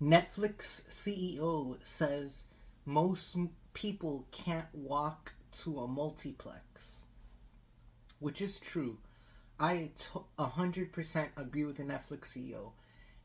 Netflix CEO says most people can't walk to a multiplex, which is true. 100% agree with the Netflix CEO.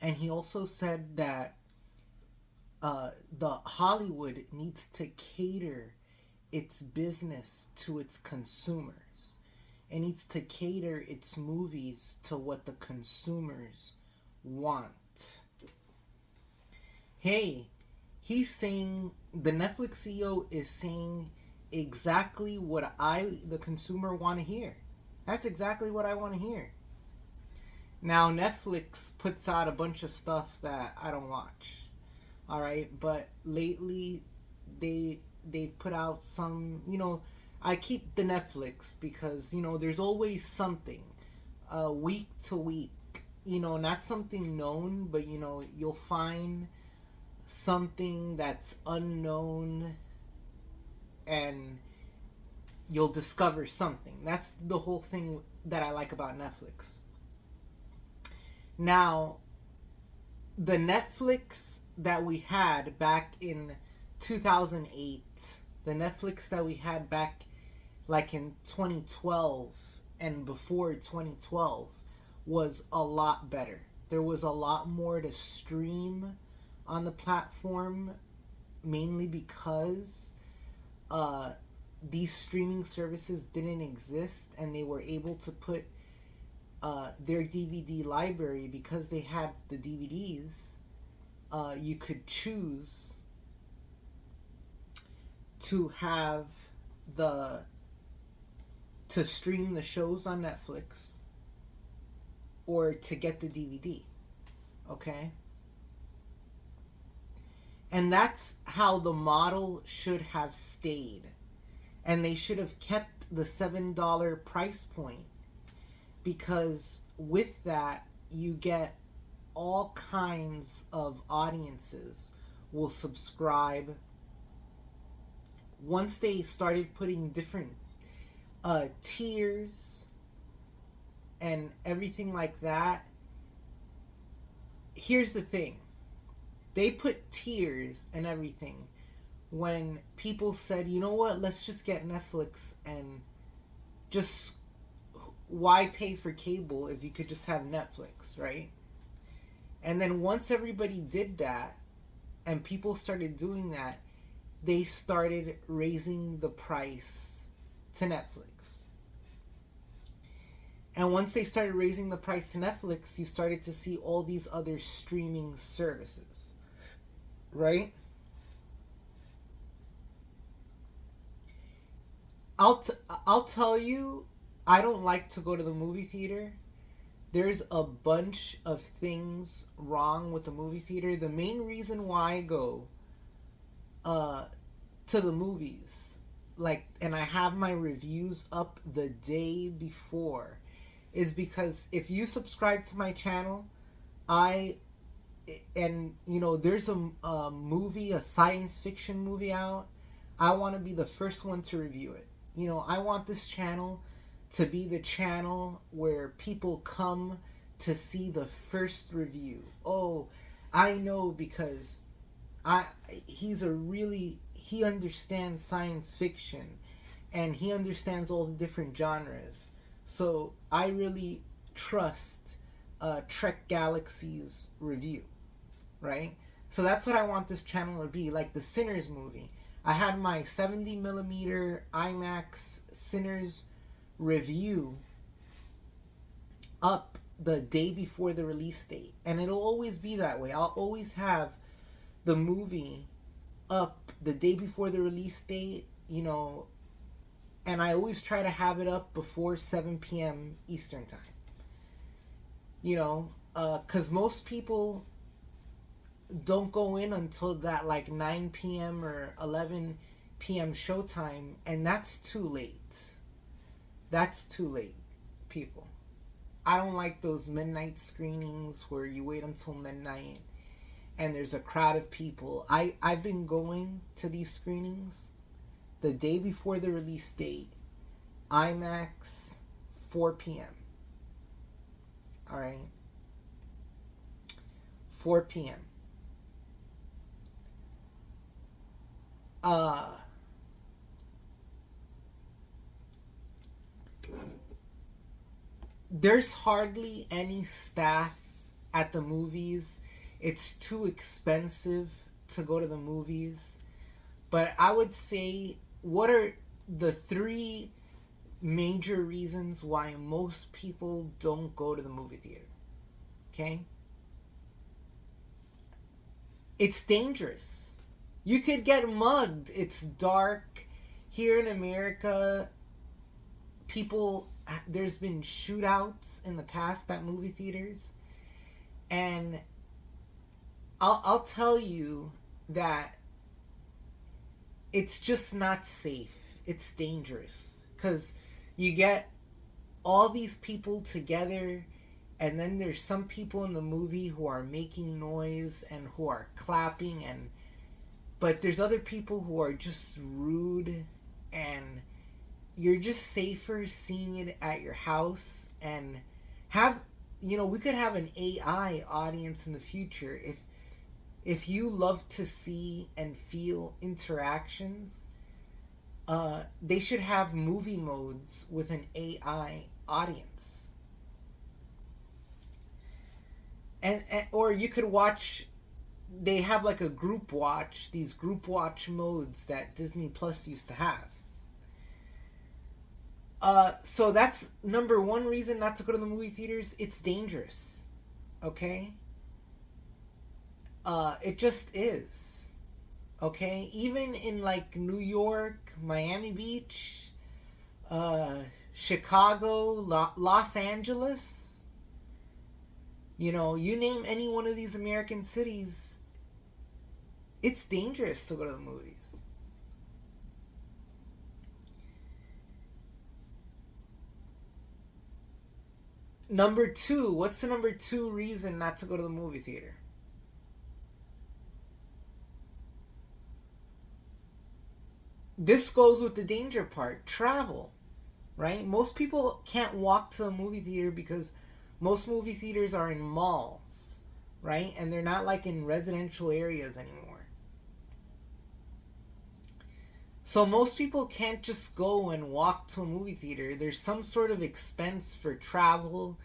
And he also said that the Hollywood needs to cater its business to its consumers. It needs to cater its movies to what the consumers want. Hey, he's saying the Netflix CEO is saying exactly what I, the consumer, want to hear. That's exactly what I want to hear. Now, Netflix puts out a bunch of stuff that I don't watch. All right, but lately they put out some. I keep the Netflix because there's always something, week to week. Not something known, but you'll find something that's unknown, and you'll discover something. That's the whole thing that I like about Netflix. Now, the Netflix that we had back in 2008, the Netflix that we had back like in 2012 and before 2012 was a lot better. There was a lot more to stream on the platform, mainly because these streaming services didn't exist and they were able to put their DVD library, because they had the DVDs. You could choose to have the to stream the shows on Netflix or to get the DVD. Okay? And that's how the model should have stayed. And they should have kept the $7 price point, because with that, you get all kinds of audiences will subscribe. Once they started putting different tiers and everything like that, here's the thing. They put tiers and everything when people said, you know what, let's just get Netflix, and just why pay for cable if you could just have Netflix, right? And then once everybody did that and people started doing that, they started raising the price to Netflix. And once they started raising the price to Netflix, you started to see all these other streaming services, right? I'll tell you, I don't like to go to the movie theater. There's a bunch of things wrong with the movie theater. The main reason why I go uh, to the movies, like, and I have my reviews up the day before, is because if you subscribe to my channel, I and there's a movie, a science fiction movie out, I want to be the first one to review it. I want this channel to be the channel where people come to see the first review. Oh, I know, because I he understands science fiction, and he understands all the different genres. So I really trust Trek Galaxy's review, right? So that's what I want this channel to be, like the Sinners movie. I had my 70 millimeter IMAX Sinners review up the day before the release date, and it'll always be that way. I'll always have the movie up the day before the release date, and I always try to have it up before 7 p.m. Eastern time. Because most people don't go in until that like 9 p.m. or 11 p.m. showtime, and that's too late. That's too late, people. I don't like those midnight screenings where you wait until midnight and there's a crowd of people. I've been going to these screenings the day before the release date, IMAX, 4 p.m. All right? 4 p.m. uh there's hardly any staff at the movies. It's too expensive to go to the movies. But I would say, what are the three major reasons why most people don't go to the movie theater? Okay? It's dangerous. You could get mugged. It's dark. Here in America, people, there's been shootouts in the past at movie theaters. And I'll tell you that it's just not safe. It's dangerous. Because you get all these people together, and then there's some people in the movie who are making noise and who are clapping, and but there's other people who are just rude, and you're just safer seeing it at your house. And have, we could have an AI audience in the future. If you love to see and feel interactions, they should have movie modes with an AI audience. And or you could watch, they have like a group watch, these group watch modes that Disney Plus used to have. So that's number one reason not to go to the movie theaters. It's dangerous. Okay? It just is. Okay? Even in like New York, Miami Beach, Chicago, Los Angeles, you name any one of these American cities, it's dangerous to go to the movies. Number two, what's the number two reason not to go to the movie theater? This goes with the danger part, travel, right? Most people can't walk to the movie theater because most movie theaters are in malls, right? And they're not like in residential areas anymore. So most people can't just go and walk to a movie theater. There's some sort of expense for travel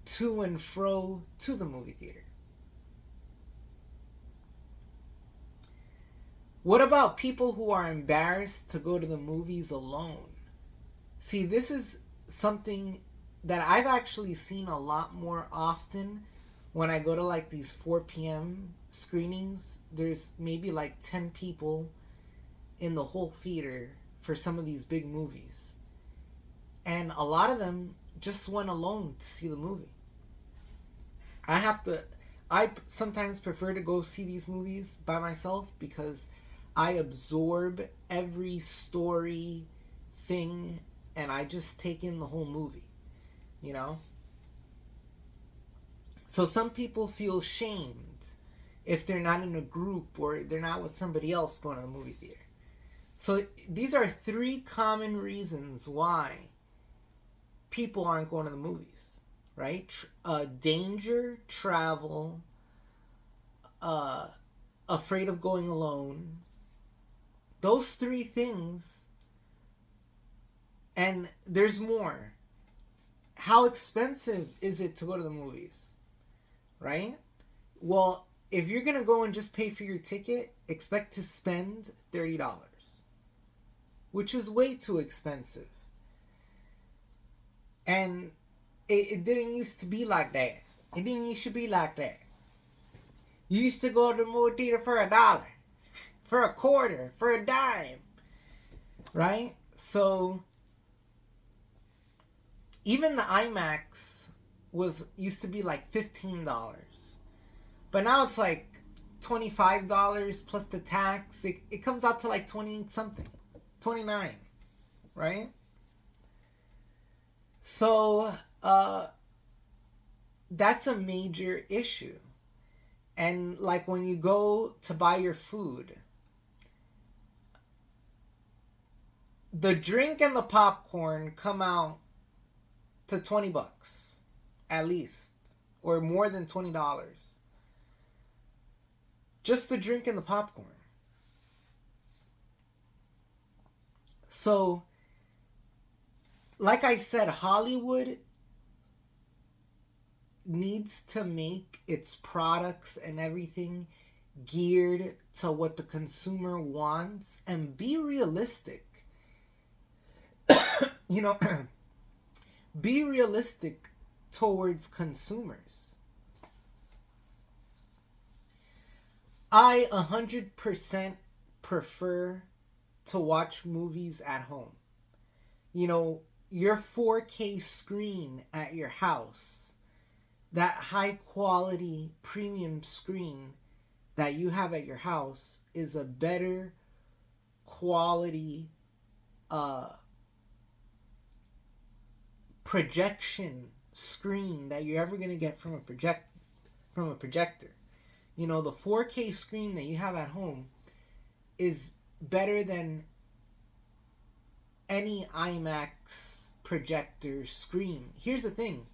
to and fro to the movie theater. What about people who are embarrassed to go to the movies alone? See, this is something that I've actually seen a lot more often when I go to like these 4 p.m. screenings. There's maybe like 10 people in the whole theater for some of these big movies. And a lot of them just went alone to see the movie. I sometimes prefer to go see these movies by myself because I absorb every story thing and I just take in the whole movie, you know? So some people feel shamed if they're not in a group or they're not with somebody else going to the movie theater. So these are three common reasons why people aren't going to the movies, right? Danger, travel, afraid of going alone. Those three things, and there's more. How expensive is it to go to the movies, right? Well, if you're going to go and just pay for your ticket, expect to spend $30, which is way too expensive. And it didn't used to be like that. It didn't used to be like that. You used to go to the movie theater for $1, for a quarter, for a dime, right? So even the IMAX used to be like $15, but now it's like $25 plus the tax. It comes out to like 20 something, 29, right? So that's a major issue. And like when you go to buy your food, the drink and the popcorn come out to $20 at least, or more than $20. Just the drink and the popcorn. So, like I said, Hollywood needs to make its products and everything geared to what the consumer wants and be realistic. You know, be realistic towards consumers. I 100% prefer to watch movies at home. You know, your 4K screen at your house, that high quality premium screen that you have at your house is a better quality uh, projection screen that you're ever gonna get from a projector. You know, the 4K screen that you have at home is better than any IMAX projector screen. Here's the thing.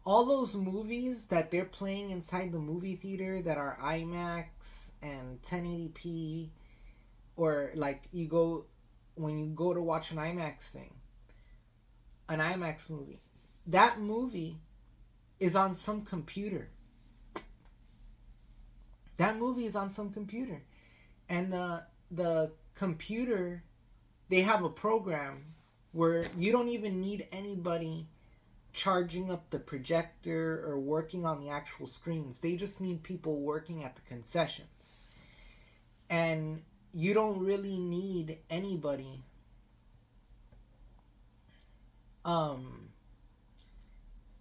All those movies that they're playing inside the movie theater that are IMAX and 1080p, or like when you go to watch an IMAX thing, an IMAX movie, that movie is on some computer. That movie is on some computer. And the computer, they have a program where you don't even need anybody charging up the projector or working on the actual screens. They just need people working at the concessions. And you don't really need anybody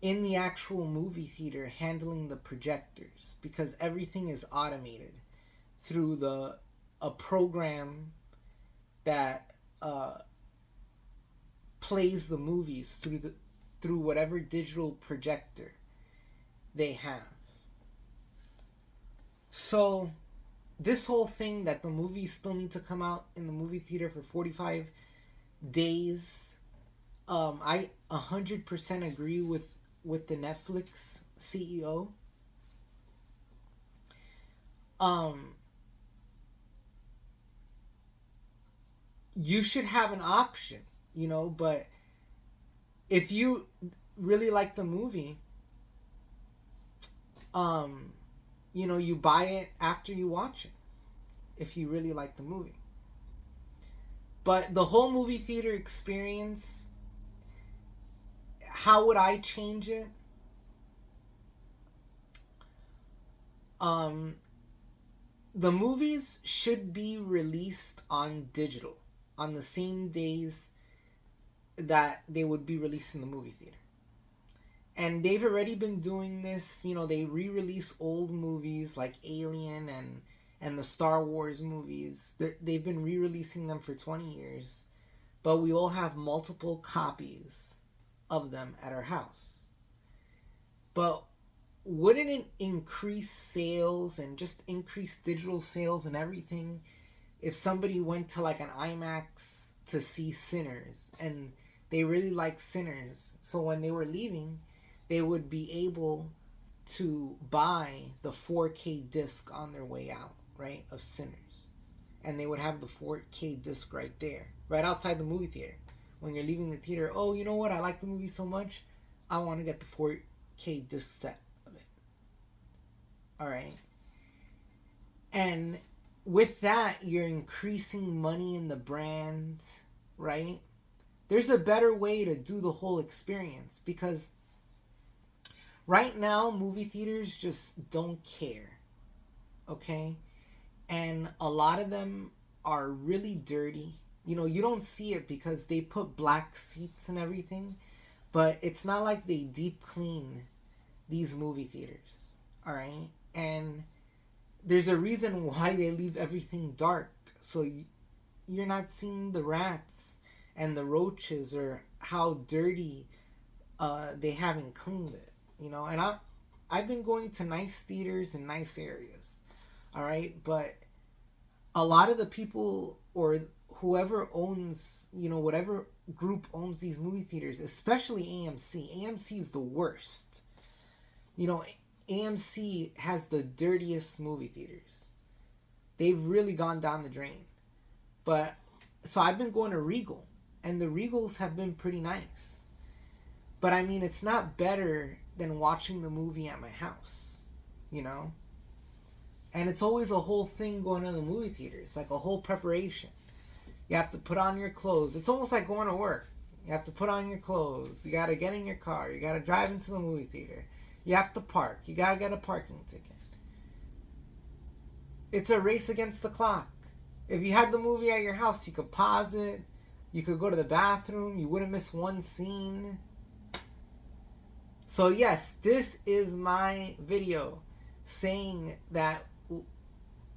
in the actual movie theater handling the projectors, because everything is automated through a program that plays the movies through whatever digital projector they have. So this whole thing that the movies still need to come out in the movie theater for 45 days, I 100% agree with the Netflix CEO. You should have an option, you know, but if you really like the movie, you know, you buy it after you watch it if you really like the movie. But the whole movie theater experience, how would I change it? The movies should be released on digital on the same days that they would be released in the movie theater. And they've already been doing this. You know, they re-release old movies like Alien and the Star Wars movies. They've been re-releasing them for 20 years. But we all have multiple copies of them at our house. But wouldn't it increase sales and just increase digital sales and everything if somebody went to like an IMAX to see Sinners and they really like Sinners, so when they were leaving they would be able to buy the 4K disc on their way out, right, of Sinners, and they would have the 4K disc right there, right outside the movie theater. When you're leaving the theater, oh, you know what, I like the movie so much, I want to get the 4K disc set of it. Alright? And with that, you're increasing money in the brand, right? There's a better way to do the whole experience, because right now movie theaters just don't care, okay? And a lot of them are really dirty. You know, you don't see it because they put black seats and everything, but it's not like they deep clean these movie theaters, all right? And there's a reason why they leave everything dark, so you're not seeing the rats and the roaches or how dirty they haven't cleaned it, you know. And I've been going to nice theaters in nice areas, all right, but a lot of the people or whoever owns, you know, whatever group owns these movie theaters, especially AMC is the worst. You know, AMC has the dirtiest movie theaters. They've really gone down the drain. But So I've been going to Regal, and the Regals have been pretty nice. But I mean, it's not better than watching the movie at my house, you know? And it's always a whole thing going to the movie theater. It's like a whole preparation. You have to put on your clothes. It's almost like going to work. You have to put on your clothes. You got to get in your car. You got to drive into the movie theater. You have to park. You got to get a parking ticket. It's a race against the clock. If you had the movie at your house, you could pause it. You could go to the bathroom. You wouldn't miss one scene. So yes, this is my video saying that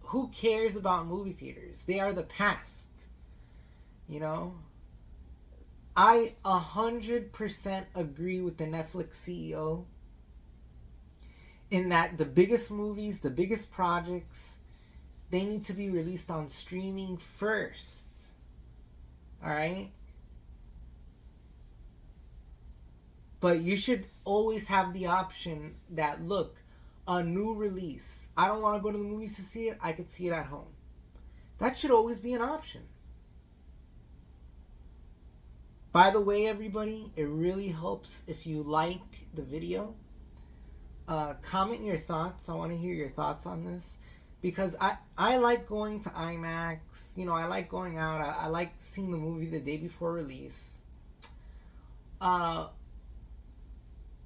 who cares about movie theaters? They are the past. You know? I 100% agree with the Netflix CEO in that the biggest movies, the biggest projects, they need to be released on streaming first. Alright? But you should always have the option that, look, a new release. I don't want to go to the movies to see it. I could see it at home. That should always be an option. By the way, everybody, it really helps if you like the video. Comment your thoughts. I want to hear your thoughts on this. Because I like going to IMAX. You know, I like going out. I like seeing the movie the day before release.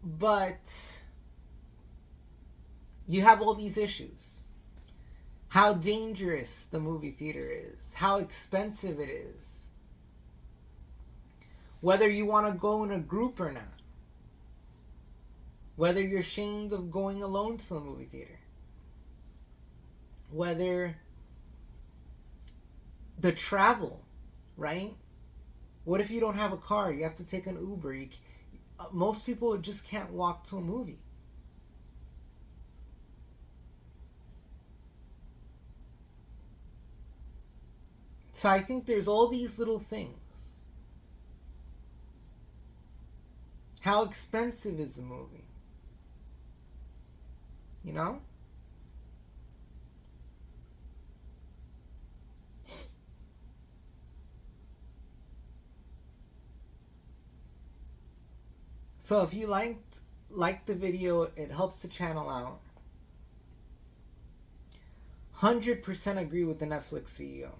But you have all these issues. How dangerous the movie theater is. How expensive it is. Whether you want to go in a group or not. Whether you're ashamed of going alone to the movie theater. Whether the travel, right? What if you don't have a car? You have to take an Uber. Most people just can't walk to a movie. So I think there's all these little things. How expensive is the movie? You know? So if you liked the video, it helps the channel out. 100% agree with the Netflix CEO.